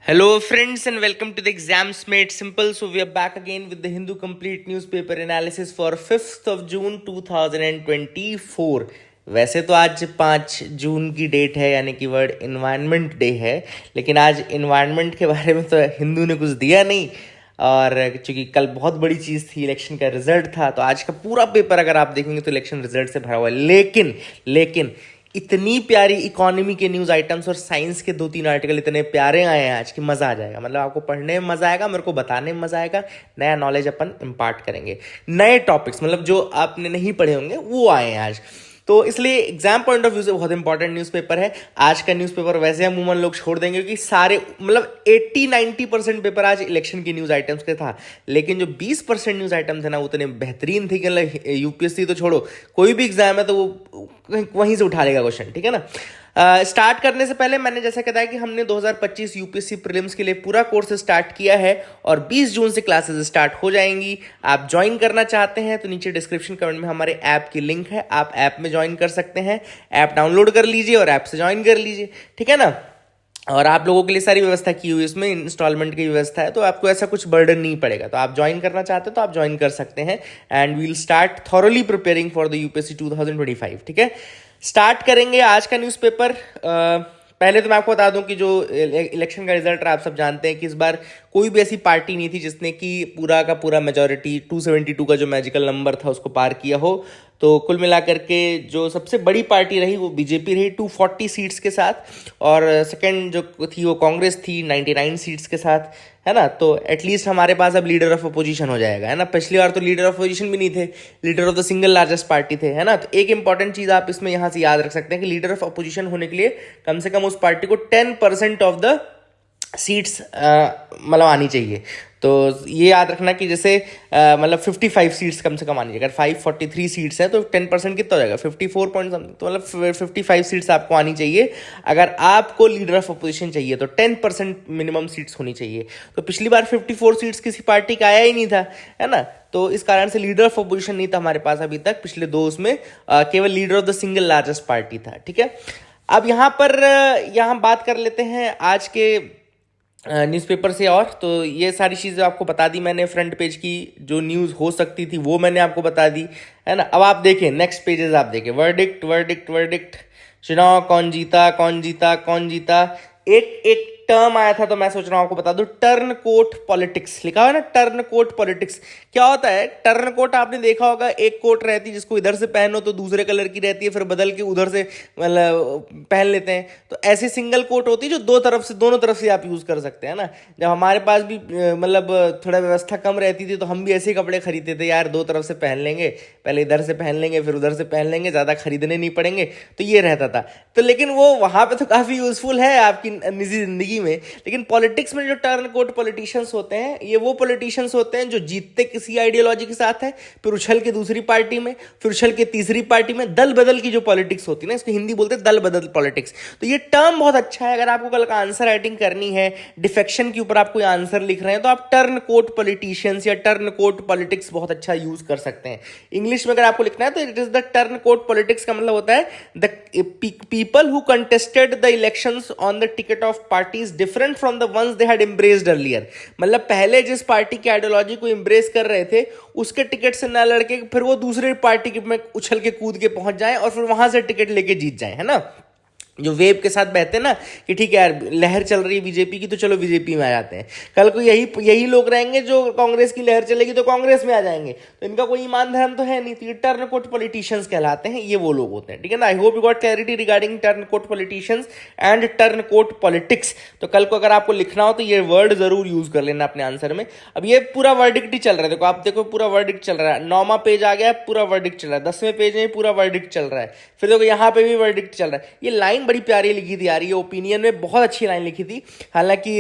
Hello, friends, and welcome to the Exams Made Simple. So, we are back again with the Hindu Complete Newspaper Analysis for 5th of June 2024. वैसे तो आज 5 जून की date है, यानी कि world environment day है, लेकिन आज इन्वायरमेंट के बारे में तो हिंदू ने कुछ दिया नहीं। और चूंकि कल बहुत बड़ी चीज़ थी, इलेक्शन का रिजल्ट था, तो आज का पूरा पेपर अगर आप देखेंगे तो इलेक्शन रिजल्ट से भरा हुआ है। लेकिन इतनी प्यारी इकोनॉमी के न्यूज़ आइटम्स और साइंस के 2-3 आर्टिकल इतने प्यारे आए हैं आज कि मज़ा आ जाएगा। मतलब आपको पढ़ने में मज़ा आएगा, मेरे को बताने में मज़ा आएगा, नया नॉलेज अपन इम्पार्ट करेंगे, नए टॉपिक्स मतलब जो आपने नहीं पढ़े होंगे वो आए हैं आज। तो इसलिए एग्जाम पॉइंट ऑफ व्यू से बहुत इंपॉर्टेंट न्यूज़पेपर है आज का न्यूज़पेपर। वैसे अमूमन लोग छोड़ देंगे क्योंकि सारे मतलब 80-90% पेपर आज इलेक्शन की न्यूज़ आइटम्स के था, लेकिन जो 20% न्यूज़ आइटम्स है ना वो उतने बेहतरीन थे कि मतलब यूपीएससी तो छोड़ो, कोई भी एग्जाम है तो वो वहीं से उठा लेगा क्वेश्चन, ठीक है ना। स्टार्ट करने से पहले मैंने जैसा कहा कि हमने 2025 यूपीएससी प्रीलिम्स के लिए पूरा कोर्स स्टार्ट किया है और 20 जून से क्लासेस स्टार्ट हो जाएंगी। आप ज्वाइन करना चाहते हैं तो नीचे डिस्क्रिप्शन कमेंट में हमारे ऐप की लिंक है, आप ऐप में ज्वाइन कर सकते हैं। ऐप डाउनलोड कर लीजिए और ऐप से ज्वाइन कर लीजिए, ठीक है ना। और आप लोगों के लिए सारी व्यवस्था की हुई, इसमें इंस्टॉलमेंट की व्यवस्था है, तो आपको ऐसा कुछ बर्डन नहीं पड़ेगा। तो आप ज्वाइन करना चाहते हो तो आप ज्वाइन कर सकते हैं and we'll start thoroughly preparing for the UPSC 2025, ठीक है। स्टार्ट करेंगे आज का न्यूज़पेपर। पहले तो मैं आपको बता दूं कि जो इलेक्शन का रिजल्ट है आप सब जानते हैं कि इस बार कोई भी ऐसी पार्टी नहीं थी जिसने कि पूरा का पूरा मेजॉरिटी 272 का जो मैजिकल नंबर था उसको पार किया हो। तो कुल मिलाकर के जो सबसे बड़ी पार्टी रही वो बीजेपी रही 240 सीट्स के साथ, और सेकंड जो थी वो कांग्रेस थी 99 सीट्स के साथ, है ना। तो एटलीस्ट हमारे पास अब लीडर ऑफ अपोजिशन हो जाएगा, है ना। पिछली बार तो लीडर ऑफ अपोजिशन भी नहीं थे, leader of the single largest party थे, है ना। तो एक इंपॉर्टेंट चीज़ आप इसमें यहाँ से याद रख सकते हैं कि लीडर ऑफ अपोजिशन होने के लिए कम से कम उस पार्टी को 10% ऑफ द सीट्स मतलब आनी चाहिए। तो ये याद रखना कि जैसे मतलब 55 सीट्स कम से कम आनी चाहिए। अगर 543 सीट्स है तो 10% कितना हो जाएगा 54 पॉइंट समथिंग, तो मतलब 55 सीट्स आपको आनी चाहिए। अगर आपको लीडर ऑफ अपोजिशन चाहिए तो 10% मिनिमम सीट्स होनी चाहिए। तो पिछली बार 54 सीट्स किसी पार्टी का आया ही नहीं था, है ना। तो इस कारण से लीडर ऑफ अपोजिशन नहीं था हमारे पास अभी तक, पिछले दो उसमें केवल leader of the single largest party था, ठीक है। अब यहाँ बात कर लेते हैं आज के न्यूज़पेपर से। और तो ये सारी चीज़ें आपको बता दी मैंने, फ्रंट पेज की जो न्यूज़ हो सकती थी वो मैंने आपको बता दी, है ना। अब आप देखें नेक्स्ट पेजेस, आप देखें वर्डिक्ट, चुनाव कौन जीता कौन जीता कौन जीता। एक टर्म आया था तो मैं सोच रहा हूँ आपको बता दूं, टर्न कोट पॉलिटिक्स लिखा हुआ है ना। टर्न कोट पॉलिटिक्स क्या होता है? टर्न कोट आपने देखा होगा, एक कोट रहती है जिसको इधर से पहनो तो दूसरे कलर की रहती है, फिर बदल के उधर से मतलब पहन लेते हैं। तो ऐसी सिंगल कोट होती है जो दोनों तरफ से आप यूज कर सकते हैं ना। जब हमारे पास भी मतलब थोड़ा व्यवस्था कम रहती थी तो हम भी ऐसे कपड़े खरीदते थे यार, दो तरफ से पहन लेंगे, पहले इधर से पहन लेंगे फिर उधर से पहन लेंगे, ज्यादा खरीदने नहीं पड़ेंगे, तो ये रहता था। तो लेकिन वो वहां पे तो काफी यूजफुल है आपकी निजी जिंदगी में, लेकिन पॉलिटिक्स में जो टर्न कोट पॉलिटिशियंस होते हैं ये वो पॉलिटिशियंस होते हैं जो जीतते किसी आइडियोलॉजी के साथ है, फिर उछल के दूसरी पार्टी में, फिर उछल के तीसरी पार्टी में, दल बदल की जो पॉलिटिक्स होती है ना, इसको हिंदी बोलते हैं दल बदल पॉलिटिक्स। तो ये टर्म बहुत अच्छा है। अगर आपको कल का आंसर राइटिंग करनी है, डिफेक्शन के ऊपर आप कोई आंसर लिख रहे हैं, तो आप टर्न कोट पॉलिटिशियंस या टर्न कोट पॉलिटिक्स बहुत अच्छा यूज कर सकते हैं। इंग्लिश में अगर आपको लिखना है तो it is the turncoat politics का मतलब होता है the people who contested the elections on the ticket of parties different from the ones they had embraced earlier. मतलब पहले जिस पार्टी की आइडियोलॉजी को एम्ब्रेस कर रहे थे उसके टिकट से ना लड़के फिर वो दूसरे पार्टी में उछल के कूद के पहुंच जाएं और फिर वहां से टिकट लेके जीत जाएं, है ना। जो वेव के साथ बहते हैं ना कि ठीक है यार लहर चल रही है बीजेपी की तो चलो बीजेपी में आ जाते हैं। कल को यही लोग रहेंगे जो कांग्रेस की लहर चलेगी तो कांग्रेस में आ जाएंगे। तो इनका कोई ईमान धर्म तो है नहीं, तो ये टर्न कोट पॉलिटिशियंस कहलाते हैं, ये वो लोग होते हैं, ठीक है ना। I hope you got clarity regarding turncoat politicians and turncoat politics. तो कल को अगर आपको लिखना हो तो ये वर्ड जरूर यूज कर लेना अपने आंसर में। अब ये पूरा वर्डिक्ट ही चल रहा है, देखो आप देखो पूरा वर्डिक्ट चल रहा है, 9वां पेज आ गया पूरा वर्डिक्ट चल रहा है, 10वें पेज में पूरा वर्डिक्ट चल रहा है, फिर देखो यहाँ पे भी वर्डिक्ट चल रहा है। ये लाइन बड़ी प्यारी लिखी थी यार, ये ओपिनियन में बहुत अच्छी लाइन लिखी थी। हालांकि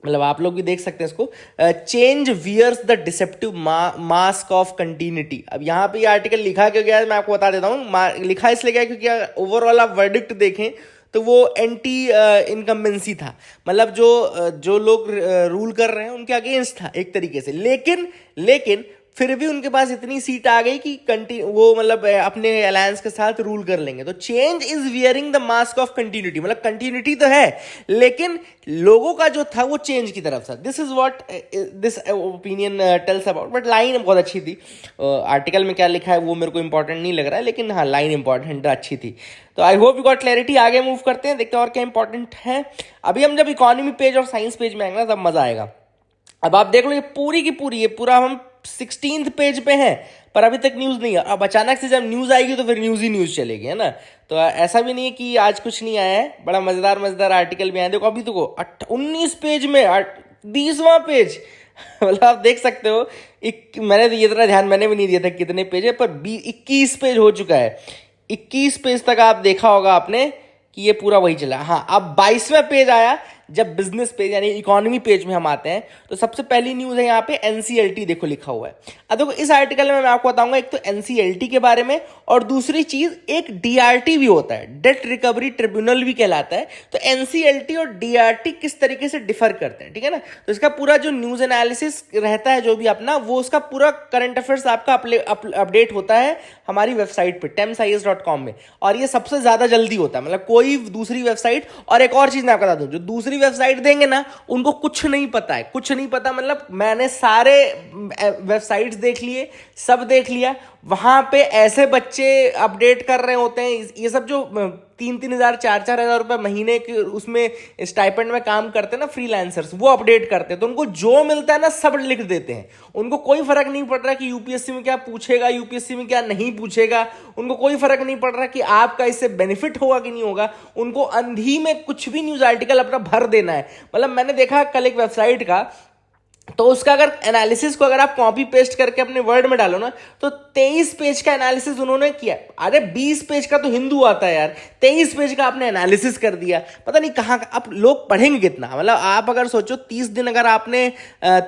मतलब आप लोग भी देख सकते हैं इसको, change wears the deceptive mask of continuity. अब यहाँ पे ये आर्टिकल लिखा क्यों गया है मैं आपको बता देता हूँ। लिखा इसलिए गया क्योंकि ओवरऑल आप वर्डिक्ट देखें तो वो एंटी इनकम्बेंसी था, मतलब जो लोग रूल कर रहे हैं उनके अगेंस्ट था एक तरीके से। लेकिन फिर भी उनके पास इतनी सीट आ गई कि वो मतलब अपने अलायंस के साथ रूल कर लेंगे। तो change is wearing the mask of continuity, मतलब कंटिन्यूटी तो है लेकिन लोगों का जो था वो चेंज की तरफ था। This is what this opinion tells about. But line बहुत अच्छी थी। आर्टिकल में क्या लिखा है वो मेरे को इंपॉर्टेंट नहीं लग रहा है, लेकिन हाँ लाइन इंपॉर्टेंट अच्छी थी। तो I hope you got clarity. आगे मूव करते हैं, देखते हैं और क्या इंपॉर्टेंट है। अभी हम जब इकोनॉमी पेज और साइंस पेज में आएंगे ना तब मजा आएगा। अब आप देख लो ये पूरी की पूरी, ये पूरा हम 16th पेज पे हैं पर अभी तक न्यूज़ नहीं है। अब अचानक से जब न्यूज़ आएगी तो फिर न्यूज़ ही न्यूज़ चलेगी, है ना। तो ऐसा भी नहीं है कि आज कुछ नहीं आया है, बड़ा मज़ेदार आर्टिकल भी आया। देखो अभी तो 19 पेज में 20वां पेज मतलब आप देख सकते हो। मैंने तो ये इतना ध्यान मैंने भी नहीं दिया था कितने पेज है, पर 21 पेज हो चुका है। 21 पेज तक आप देखा होगा आपने कि ये पूरा वही चला। हाँ अब 22वां पेज आया, जब बिजनेस पेज यानी इकोनॉमी पेज में हम आते हैं तो सबसे पहली न्यूज़ है यहाँ पे एनसीएलटी देखो लिखा हुआ है। अब देखो इस आर्टिकल में मैं आपको बताऊंगा एक तो एनसीएलटी के बारे में, और दूसरी चीज एक डीआरटी भी होता है, डेट रिकवरी ट्रिब्यूनल भी कहलाता है। तो एनसीएलटी और डीआरटी किस तरीके से डिफर करते हैं, ठीक है ना। तो इसका पूरा जो न्यूज एनालिसिस रहता है जो भी अपना, वो उसका पूरा करंट अफेयर्स आपका अपडेट होता है हमारी वेबसाइट पे temsis.com में, और ये सबसे ज्यादा जल्दी होता है, मतलब कोई दूसरी वेबसाइट। और एक और चीज मैं आपको बता दूं, जो दूसरी वेबसाइट देंगे ना उनको कुछ नहीं पता है, कुछ नहीं पता। मतलब मैंने सारे वेबसाइट्स देख लिए, सब देख लिया, वहां पे ऐसे बच्चे अपडेट कर रहे होते हैं। ये सब जो 3-3 हज़ार 4-4 हज़ार रुपए महीने के उसमें स्टाइपेंड में काम करते हैं ना फ्रीलांसर्स, वो अपडेट करते हैं। तो उनको जो मिलता है ना सब लिख देते हैं। उनको कोई फर्क नहीं पड़ रहा कि यूपीएससी में क्या पूछेगा, यूपीएससी में क्या नहीं पूछेगा। उनको कोई फर्क नहीं पड़ रहा कि आपका इससे बेनिफिट होगा कि नहीं होगा। उनको अंधी में कुछ भी न्यूज आर्टिकल अपना भर देना है। मतलब मैंने देखा कल एक वेबसाइट का, तो उसका अगर एनालिसिस को अगर आप कॉपी पेस्ट करके अपने वर्ड में डालो ना तो 23 पेज का एनालिसिस उन्होंने किया। अरे 20 पेज का तो हिंदू आता है यार, 23 पेज का आपने एनालिसिस कर दिया। पता नहीं कहाँ अब लोग पढ़ेंगे कितना। मतलब आप अगर सोचो 30 दिन अगर आपने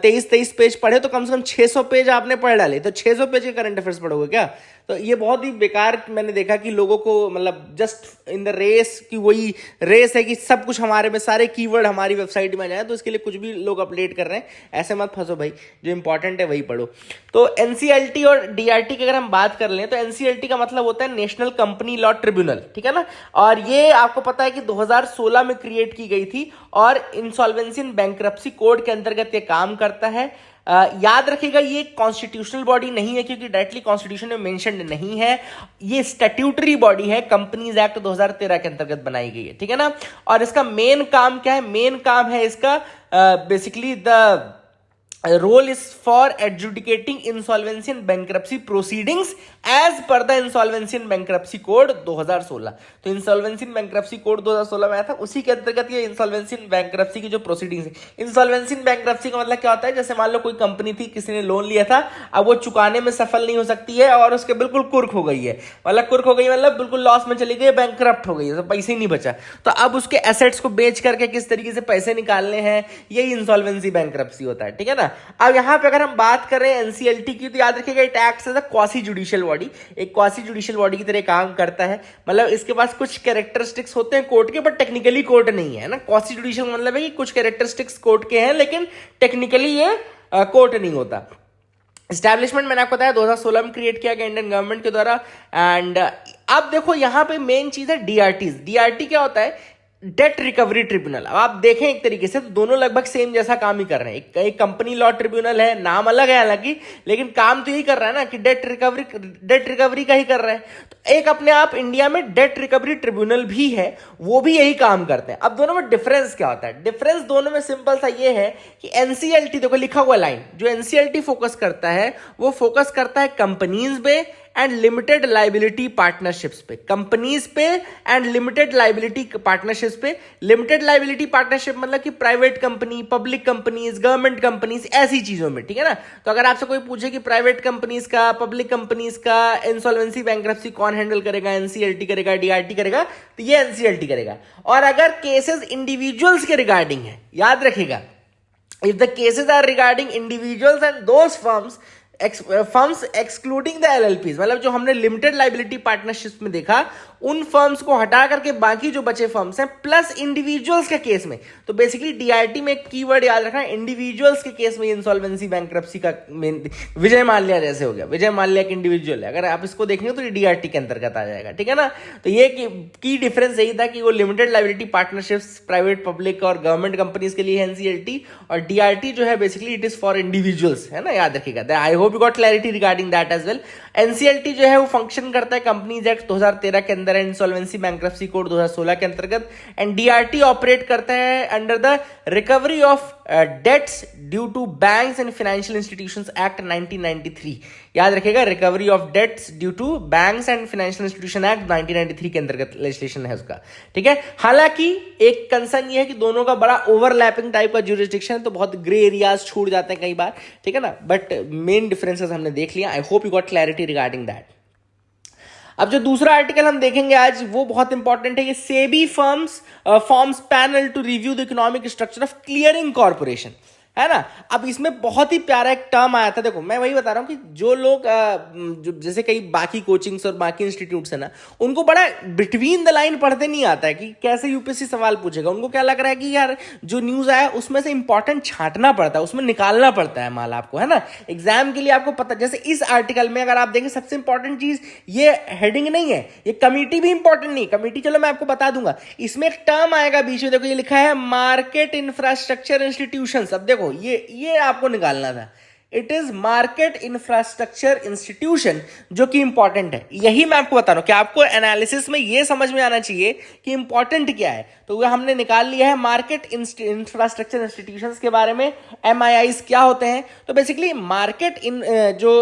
23 पेज पढ़े तो कम से कम 600 पेज आपने पढ़ डाले, तो 600 पेज के करंट अफेयर्स पढ़ोगे क्या। तो ये बहुत ही बेकार मैंने देखा कि लोगों को मतलब जस्ट इन द रेस की, वही रेस है कि सब कुछ हमारे में सारे कीवर्ड हमारी वेबसाइट में आ जाए, तो इसके लिए कुछ भी लोग अपडेट कर रहे हैं। ऐसे मत फंसो भाई, जो इंपॉर्टेंट है वही पढ़ो। तो एनसीएलटी और डीआरटी की अगर हम बात कर लें तो एनसीएलटी का मतलब होता है नेशनल कंपनी लॉ ट्रिब्यूनल, ठीक है ना। और ये आपको पता है कि 2016 में क्रिएट की गई थी और इंसॉल्वेंसी एंड बैंक्रप्सी कोड के अंतर्गत ये काम करता है। याद रखिएगा ये कॉन्स्टिट्यूशनल बॉडी नहीं है क्योंकि डायरेक्टली कॉन्स्टिट्यूशन में मेंशन्ड नहीं है। ये स्टैट्यूटरी बॉडी है, कंपनीज एक्ट 2013 के अंतर्गत बनाई गई है, ठीक है ना। और इसका मेन काम क्या है, मेन काम है इसका basically the role is for adjudicating insolvency and bankruptcy proceedings as per the insolvency and bankruptcy code 2016। तो इंसॉल्वेंसी एंड बैंक्रप्सी कोड 2016 में आया था, उसी के अंतर्गत ये इंसॉल्वेंसी एंड बैंक्रप्सी की जो प्रोसीडिंग्स है। इंसॉल्वेंसी एंड बैंक्रप्सी का मतलब क्या होता है, जैसे मान लो कोई कंपनी थी, किसी ने लोन लिया था, अब वो चुकाने में सफल नहीं हो सकती है और उसके बिल्कुल कुर्क हो गई है, मतलब कुर्क हो गई मतलब बिल्कुल लॉस में चली गई, बैंकरप्ट हो गई है, तो पैसे ही नहीं बचा। तो अब उसके एसेट्स को बेच करके किस तरीके से पैसे निकालने हैं, यही इंसॉल्वेंसी बैंक्रप्सी होता है, ठीक है ना। अब यहां पे अगर हम बात करें एनसीएलटी की, तो याद रखिएगा it acts as a quasi judicial body, एक क्वासी जुडिशियल बॉडी की तरह काम करता है। मतलब इसके पास कुछ कैरेक्टरिस्टिक्स होते हैं कोर्ट के, बट टेक्निकली कोर्ट नहीं है ना। क्वासी जुडिशियल मतलब है कि कुछ कैरेक्टरिस्टिक्स कोर्ट के हैं लेकिन टेक्निकली ये कोर्ट नहीं होता। एस्टैब्लिशमेंट मैंने आपको बताया 2016 में क्रिएट किया गया इंडियन गवर्नमेंट के द्वारा। एंड अब देखो यहां पे मेन चीज है डीआरटीज। डीआरटी क्या होता है, डेट रिकवरी ट्रिब्यूनल। अब आप देखें एक तरीके से तो दोनों लगभग सेम जैसा काम ही कर रहे हैं। एक कंपनी लॉ ट्रिब्यूनल है, नाम अलग है हालांकि, लेकिन काम तो यही कर रहा है ना कि डेट रिकवरी का ही कर रहे हैं। तो एक अपने आप इंडिया में डेट रिकवरी ट्रिब्यूनल भी है, वो भी यही काम करते हैं। अब दोनों में डिफरेंस क्या होता है, डिफरेंस दोनों में सिंपल सा ये है कि एनसीएलटी देखो लिखा हुआ लाइन, जो एनसीएलटी फोकस करता है वो फोकस करता है कंपनीज पे एंड लिमिटेड लाइबिलिटी पार्टनरशिप्स पे, कंपनीज पे एंड लिमिटेड लाइबिलिटी पार्टनरशिप्स पे। लिमिटेड लाइबिलिटी पार्टनरशिप मतलब कि private company, public companies, government companies, ऐसी चीजों में, ठीक है ना। तो अगर आपसे कोई पूछे कि प्राइवेट कंपनीज का, पब्लिक कंपनीज का इंसॉल्वेंसी बैंक्रप्सी कौन हैंडल करेगा, एनसीएलटी करेगा, डीआरटी करेगा, तो ये एनसीएलटी करेगा। और अगर केसेस इंडिविजुअल्स के रिगार्डिंग है, याद रखिएगा, if the cases are regarding individuals and those firms, firms excluding the एलएलपीज, मतलब जो हमने लिमिटेड लाइबिलिटी पार्टनरशिप में देखा उन फर्म्स को हटा करके बाकी जो बचे फर्म्स हैं, प्लस इंडिविजुअल्स के केस में। तो बेसिकली डीआरटी में एक कीवर्ड याद रखना, इंडिविजुअल्स के केस में इंसॉल्वेंसी बैंक्रप्सी का मेन, विजय माल्या जैसे हो गया, विजय माल्या एक इंडिविजुअल है, अगर आप इसको देखेंगे तो ये डीआरटी के अंतर्गत आ जाएगा, ठीक है ना। तो ये की डिफरेंस यही था कि वो limited liability partnerships private, public और गवर्नमेंट कंपनीज के लिए है एनसीएलटी, और डीआरटी जो है basically it is for individuals, है ना, याद रखिएगा। I hope you got clarity regarding that as well. NCLT जो है वो फंक्शन करता है कंपनीज एक्ट 2013 के अंदर, इंसॉल्वेंसी बैंक्रप्सी कोड 2016 के अंतर्गत, एंड डीआरटी ऑपरेट करता है under the recovery of debts due to banks and financial institutions act 1993। याद रखिएगा, recovery of debts due to banks and financial institution act 1993 के अंतर्गत लेजिस्लेशन है उसका, ठीक है। हालांकि एक कंसर्न ये है कि दोनों का बड़ा ओवरलैपिंग टाइप का ज्यूरिसडिक्शन है, तो बहुत ग्रे एरियाज छूट जाते हैं कई बार, ठीक है ना, बट मेन डिफरेंसेस हमने देख लिया। आई hope you got clarity regarding that. अब जो दूसरा आर्टिकल हम देखेंगे आज वो बहुत इंपॉर्टेंट है, ये SEBI forms panel to review the economic structure of clearing corporation, है ना। अब इसमें बहुत ही प्यारा एक टर्म आया था, देखो मैं वही बता रहा हूं कि जो लोग जो जैसे कई बाकी कोचिंग्स और बाकी इंस्टीट्यूट्स है ना, उनको बड़ा बिटवीन द लाइन पढ़ते नहीं आता है कि कैसे यूपीएससी सवाल पूछेगा। उनको क्या लग रहा है कि यार जो न्यूज आया उसमें से इंपॉर्टेंट छांटना पड़ता है, उसमें निकालना पड़ता है माल आपको, है ना, एग्जाम के लिए आपको पता। जैसे इस आर्टिकल में अगर आप देखें, सबसे इंपॉर्टेंट चीज ये हेडिंग नहीं है, ये कमिटी भी इंपॉर्टेंट नहीं, कमिटी चलो मैं आपको बता दूंगा। इसमें एक टर्म आएगा बीच में, देखो ये लिखा है मार्केट इंफ्रास्ट्रक्चर इंस्टीट्यूशन। अब देखो ये आपको निकालना था, it is market infrastructure institution, जो कि इंपॉर्टेंट है। यही मैं आपको बता रहा हूं कि आपको एनालिसिस में ये समझ में आना चाहिए कि इंपॉर्टेंट क्या है। तो वो हमने निकाल लिया है मार्केट इंफ्रास्ट्रक्चर इंस्टीट्यूशंस के बारे में, एमआईआईज क्या होते हैं। तो बेसिकली मार्केट जो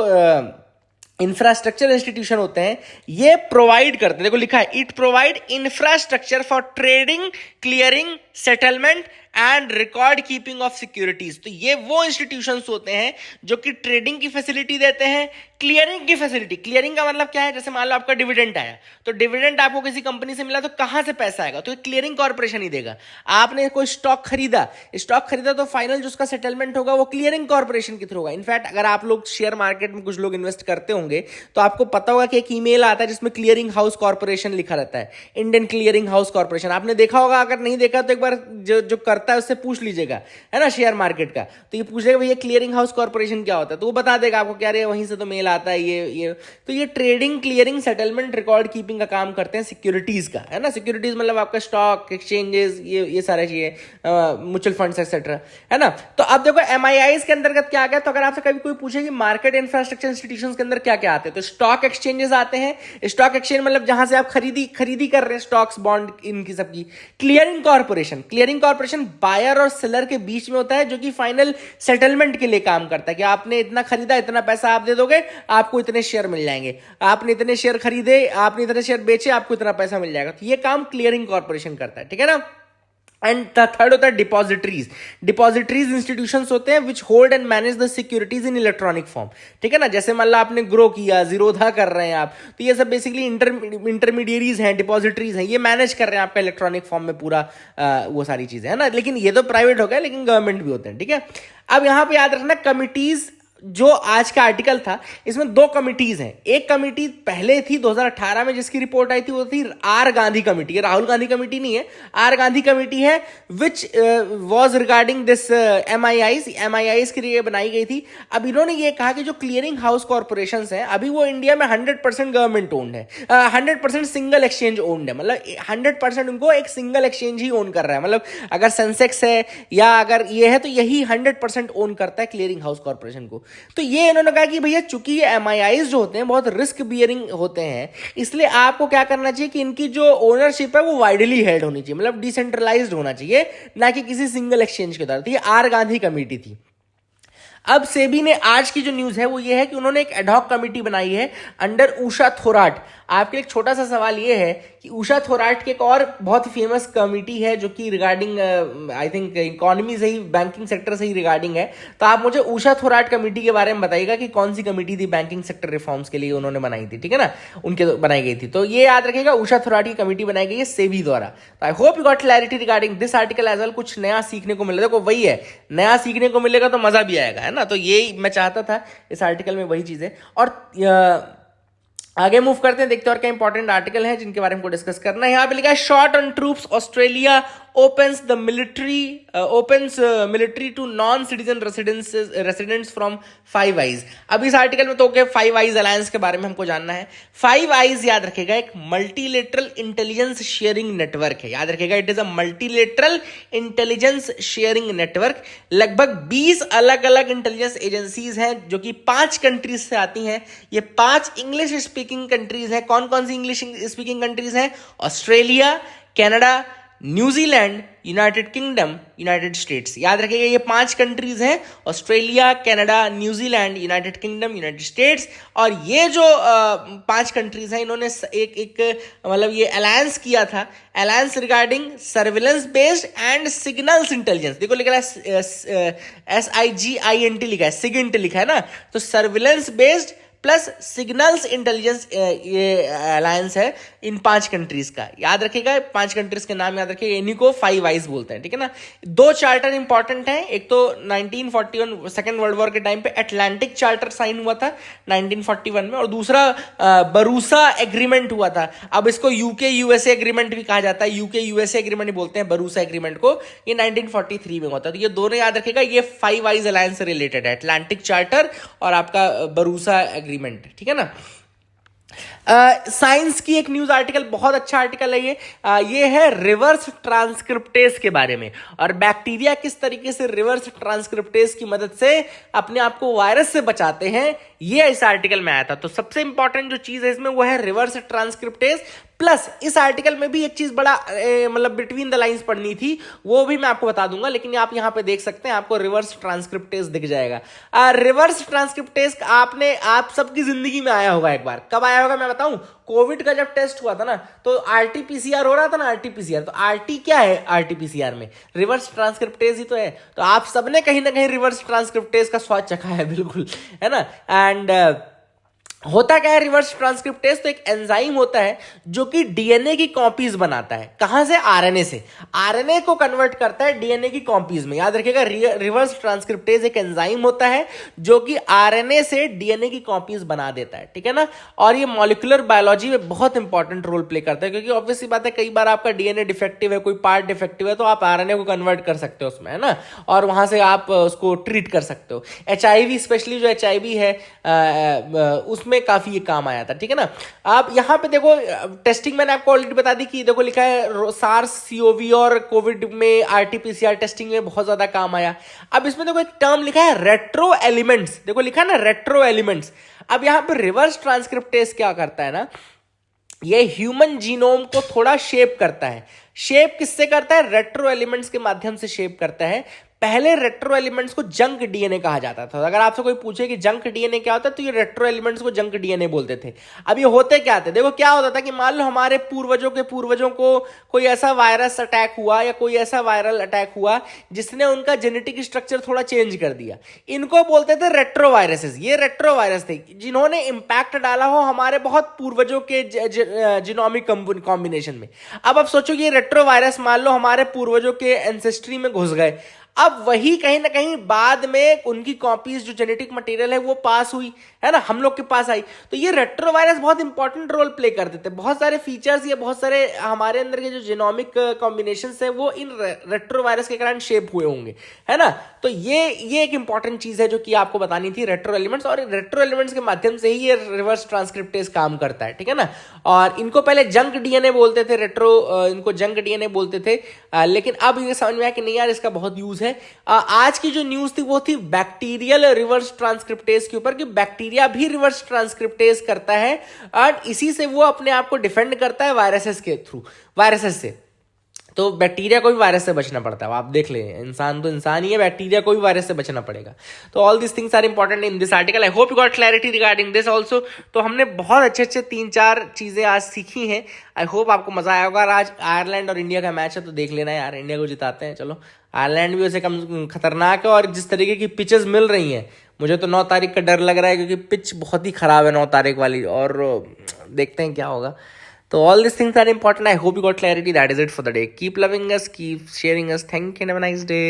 इंफ्रास्ट्रक्चर इंस्टीट्यूशन होते हैं ये प्रोवाइड करते हैं, देखो लिखा है it provide infrastructure for trading, clearing, settlement and record keeping of securities. तो ये वो इंस्टीट्यूशंस होते हैं जो कि ट्रेडिंग की फैसिलिटी देते हैं, क्लियरिंग की फैसिलिटी। क्लियरिंग का मतलब क्या है, जैसे मान लो आपका डिविडेंड आया, तो डिविडेंड आपको किसी कंपनी से मिला, तो कहां से पैसा आएगा, तो क्लियरिंग कॉर्पोरेशन ही देगा। आपने कोई स्टॉक खरीदा तो फाइनल जो उसका सेटलमेंट होगा वो क्लियरिंग कॉर्पोरेशन के थ्रू होगा। इनफैक्ट अगर आप लोग शेयर मार्केट में कुछ लोग इन्वेस्ट करते होंगे तो आपको पता होगा कि एक ईमेल आता है जिसमें क्लियरिंग हाउस कॉर्पोरेशन लिखा रहता है, इंडियन क्लियरिंग हाउस कॉर्पोरेशन। आपने देखा होगा, अगर नहीं देखा तो एक बार जो करता है उससे पूछ लीजिएगा, है ना, शेयर मार्केट का। तो ये पूछेगा भैया क्लियरिंग हाउस कॉर्पोरेशन क्या होता है, तो वो बता देगा आपको, क्या रे वहीं से तो मेल आता है ये। तो ये trading, clearing, settlement, record keeping का काम करते हैं सिक्योरिटीज का, है ना। सिक्योरिटीज मतलब आपका स्टॉक एक्सचेंजेस, ये सारे चीजें, म्यूचुअल फंड्स एक्सेट्रा, है ना। तो अब देखो एमआईआईज के अंतर्गत क्या गया, तो अगर आपसे कभी कोई पूछे कि मार्केट इंफ्रास्ट्रक्चर इंस्टीट्यूशंस के अंदर क्या क्या आते हैं, तो स्टॉक एक्सचेंजेस आते हैं। स्टॉक एक्सचेंज मतलब जहां से आप खरीदी कर रहे हैं स्टॉक्स, बॉन्ड, इनकी सबकी। क्लियरिंग कॉर्पोरेशन बायर और सेलर के बीच में होता है, जो कि फाइनल सेटलमेंट के लिए काम करता है कि आपने इतना खरीदा, इतना पैसा आप दे दोगे, आपको इतने शेयर मिल जाएंगे। आपने इतने शेयर खरीदे, आपने इतने शेयर बेचे, आपको इतना पैसा मिल जाएगा। तो ये काम क्लियरिंग कॉर्पोरेशन करता है, ठीक है ना। एंड थर्ड होता है डिपॉजिटरीज इंस्टीट्यूशंस होते हैं which hold and manage the securities in electronic form, ठीक है ना। जैसे मान लो आपने ग्रो किया, जीरोधा कर रहे हैं आप, तो ये सब बेसिकली इंटरमीडियरीज हैं, डिपॉजिटरीज हैं, ये मैनेज कर रहे हैं आपका इलेक्ट्रॉनिक फॉर्म में पूरा वो सारी चीजें, है ना। लेकिन ये तो प्राइवेट हो गया, लेकिन गवर्नमेंट भी होते हैं, ठीक है। अब यहां पे याद रखना कमिटीज, जो आज का आर्टिकल था इसमें दो कमिटीज हैं। एक कमिटी पहले थी 2018 में जिसकी रिपोर्ट आई थी, वो थी R Gandhi committee. Rahul Gandhi committee नहीं है, आर गांधी कमिटी है, which was regarding this MIIs के लिए बनाई गई थी। अब इन्होंने ये कहा कि जो क्लियरिंग हाउस कॉर्पोरेशंस हैं अभी वो इंडिया में 100% गवर्नमेंट ओन्ड है, 100% सिंगल एक्सचेंज ओन्ड है, मतलब 100% उनको एक सिंगल एक्सचेंज ही ओन कर रहा है। मतलब अगर सेंसेक्स है या अगर ये है तो यही 100% ओन करता है क्लियरिंग हाउस कॉर्पोरेशन को। तो ये इन्होंने कहा कि भैया चूंकि ये एमआईआईज जो होते हैं बहुत रिस्क बियरिंग होते हैं, इसलिए आपको क्या करना चाहिए कि इनकी जो ओनरशिप है वो वाइडली हेल्ड होनी चाहिए, मतलब डिसेंट्रलाइज्ड होना चाहिए, ना कि किसी सिंगल एक्सचेंज के द्वारा। तो ये आर गांधी कमेटी थी। अब सेबी ने आज की जो न्यूज है वो ये है कि उन्होंने एक एडहॉक कमेटी बनाई है अंडर उषा थोराट। आपके लिए एक छोटा सा सवाल ये है कि उषा थोराट की एक और बहुत ही फेमस कमेटी है जो कि रिगार्डिंग आई थिंक इकोनॉमी से ही, बैंकिंग सेक्टर से ही रिगार्डिंग है। तो आप मुझे उषा थोराट कमेटी के बारे में बताइएगा कि कौन सी कमेटी थी बैंकिंग सेक्टर रिफॉर्म्स के लिए उन्होंने बनाई थी, ठीक है ना, उनके बनाई गई थी। तो ये याद रखिएगा, उषा थोराट की कमेटी बनाई गई है सेबी द्वारा। तो I hope you got clarity regarding this article as well. कुछ नया सीखने को मिला, देखो वही है, नया सीखने को मिलेगा तो मजा भी आएगा, है ना, तो ये मैं चाहता था इस आर्टिकल में वही चीज़ है। और आगे मूव करते हैं, देखते हैं और क्या इंपॉर्टेंट आर्टिकल है जिनके बारे में हमको डिस्कस करना है। यहाँ पे लिखा है short on troops, Australia opens military to non-citizen residents from Five Eyes। अब इस आर्टिकल में तो फाइव आइज अलायंस के बारे में हमको जानना है। फाइव आइज याद रखेगा एक मल्टीलेटरल इंटेलिजेंस शेयरिंग नेटवर्क है, याद रखेगा it is a multilateral intelligence sharing network. लगभग 20 अलग अलग इंटेलिजेंस एजेंसीज हैं जो कि 5 कंट्रीज से आती हैं। ये 5 इंग्लिश स्पीकिंग कंट्रीज हैं। कौन कौन सी इंग्लिश स्पीकिंग कंट्रीज हैं? Australia, Canada, New Zealand, United kingdom, United states. याद रखिएगा ये 5 कंट्रीज हैं, Australia, Canada, New Zealand, United kingdom, United states. और ये जो 5 कंट्रीज हैं इन्होंने एक मतलब ये अलायंस किया था, alliance regarding surveillance based and signals intelligence. देखो लिखा है SIGINT लिखा है, सिगिंट लिखा है ना, तो surveillance based plus signals intelligence ये अलायंस है इन 5 कंट्रीज का। याद रखिएगा 5 कंट्रीज के नाम याद रखिएगा, इन्हीं को फाइव आइज बोलते हैं, ठीक है ना। 2 चार्टर इंपॉर्टेंट हैं, एक तो 1941 सेकेंड वर्ल्ड वॉर के टाइम पे अटलांटिक चार्टर साइन हुआ था 1941 में, और दूसरा बरूसा एग्रीमेंट हुआ था। अब इसको यूके यूएसए एग्रीमेंट भी कहा जाता है, यूके यूएसए एग्रीमेंट ही बोलते हैं बरूसा एग्रीमेंट को। ये 1943 में हुआ था। तो ये दोनों याद रखिएगा, ये फाइव आइज अलायंस से रिलेटेड है, अटलांटिक चार्टर और आपका बरूसा एग्रीमेंट, ठीक है ना। साइंस की एक न्यूज आर्टिकल, बहुत अच्छा आर्टिकल है ये है रिवर्स ट्रांसक्रिप्टेज के बारे में, और बैक्टीरिया किस तरीके से रिवर्स ट्रांसक्रिप्टेज की मदद से अपने आप को वायरस से बचाते हैं, ये इस आर्टिकल में आया था। तो सबसे इंपॉर्टेंट जो चीज है इसमें वो है रिवर्स ट्रांसक्रिप्टेज। प्लस इस आर्टिकल में भी एक चीज बड़ा मतलब बिटवीन द लाइंस पढ़नी थी, वो भी मैं आपको बता दूंगा, लेकिन आप यहां पे देख सकते हैं, आपको रिवर्स ट्रांसक्रिप्टेज दिख जाएगा। रिवर्स ट्रांसक्रिप्टेज आप सबकी जिंदगी में आया होगा एक बार। कब आया होगा मैं बताऊं? कोविड का जब टेस्ट हुआ था ना, तो RT-PCR हो रहा था ना, RT-PCR। तो RT क्या है? RT-PCR में रिवर्स ट्रांसक्रिप्टेज ही तो है। तो आप सबने कहीं ना कहीं रिवर्स ट्रांसक्रिप्टेज का स्वाद चखा है, बिल्कुल, है ना। एंड होता क्या है रिवर्स ट्रांसक्रिप्टेज? तो एक एंजाइम होता है जो कि डीएनए की कॉपीज बनाता है। कहां से? आरएनए से। आरएनए को कन्वर्ट करता है डीएनए की कॉपीज में। याद रखिएगा रिवर्स ट्रांसक्रिप्टेज एक एंजाइम होता है जो कि आरएनए से डीएनए की कॉपीज बना देता है, ठीक है ना। और ये मॉलिक्यूलर बायोलॉजी में बहुत इंपॉर्टेंट रोल प्ले करता है, क्योंकि ऑब्वियसली बात है कई बार आपका डीएनए डिफेक्टिव है, कोई पार्ट डिफेक्टिव है, तो आप आरएनए को कन्वर्ट कर सकते हो उसमें, है ना, और वहां से आप उसको ट्रीट कर सकते हो। HIV स्पेशली जो HIV है उसमें काफी ये काम आया था, ठीक है ना। आप यहां पे देखो टेस्टिंग मैंने आपको ऑलरेडी बता दी कि देखो लिखा है सार्स CoV और कोविड में RT-PCR टेस्टिंग में बहुत ज्यादा काम आया। अब इसमें देखो एक टर्म लिखा है रेट्रो एलिमेंट्स, देखो लिखा है ना रेट्रो एलिमेंट्स। अब यहां पे रिवर्स ट्रांसक्रिप्टेज क्या करता है ना, ये ह्यूमन जीनोम को थोड़ा शेप करता है। शेप किससे करता है? रेट्रो एलिमेंट्स के माध्यम से शेप करता है। पहले रेट्रो एलिमेंट्स को जंक डीएनए कहा जाता था। अगर आपसे कोई पूछे कि जंक डीएनए क्या होता है, तो ये रेट्रो एलिमेंट्स को जंक डीएनए बोलते थे। अब ये होते क्या थे? देखो क्या होता था कि मान लो हमारे पूर्वजों के पूर्वजों को कोई ऐसा वायरस अटैक हुआ या कोई ऐसा वायरल अटैक हुआ जिसने उनका जेनेटिक स्ट्रक्चर थोड़ा चेंज कर दिया। इनको बोलते थे रेट्रो वायरसेस। ये रेट्रो वायरस थे जिन्होंने इंपैक्ट डाला हो हमारे बहुत पूर्वजों के जीनोमिक कॉम्बिनेशन में। अब आप सोचो ये रेट्रो वायरस मान लो हमारे पूर्वजों के एंसेस्ट्री में घुस गए, अब वही कहीं ना कहीं बाद में उनकी कॉपीज जो जेनेटिक मटेरियल है वो पास हुई, है ना, हम लोग के पास आई। तो ये रेट्रोवायरस बहुत इंपॉर्टेंट रोल प्ले कर देते हैं। बहुत सारे फीचर्स या बहुत सारे हमारे अंदर के जो जीनोमिक कॉम्बिनेशंस है वो इन रेट्रोवायरस के कारण शेप हुए होंगे, है ना। तो ये एक इंपॉर्टेंट चीज है जो कि आपको बतानी थी, रेट्रो एलिमेंट्स। और रेट्रो एलिमेंट्स के माध्यम से ही ये रिवर्स ट्रांसक्रिप्टेज काम करता है, ठीक है ना। और इनको पहले जंक डीएनए बोलते थे, इनको जंक डीएनए बोलते थे, लेकिन अब ये समझ में आया कि नहीं यार इसका बहुत यूज है। आज की जो न्यूज थी वो थी बैक्टीरियल रिवर्स ट्रांसक्रिप्टेज के ऊपर, कि बैक्टीरिया भी रिवर्स ट्रांसक्रिप्टेज करता है और इसी से वो अपने आप को डिफेंड करता है वायरसेस के थ्रू, वायरसेस से। तो बैक्टीरिया को भी वायरस से बचना पड़ता है। आप देख ले, इंसान तो इंसान ही है, बैक्टीरिया को भी वायरस से बचना पड़ेगा। तो all this things are important in this article. I hope you got clarity regarding this also. तो हमने बहुत अच्छे 3-4 चीजें आज सीखी हैं। आई होप आपको मजा आया होगा। आज आयरलैंड और इंडिया का मैच है, तो देख लेना यार, इंडिया को जिताते हैं। चलो, आयरलैंड भी वैसे कम खतरनाक है, और जिस तरीके की पिचेस मिल रही हैं मुझे तो 9 तारीख का डर लग रहा है, क्योंकि पिच बहुत ही खराब है 9 तारीख वाली, और देखते हैं क्या होगा। So all these things are important. I hope you got clarity. That is it for the day. Keep loving us, keep sharing us. Thank you and have a nice day.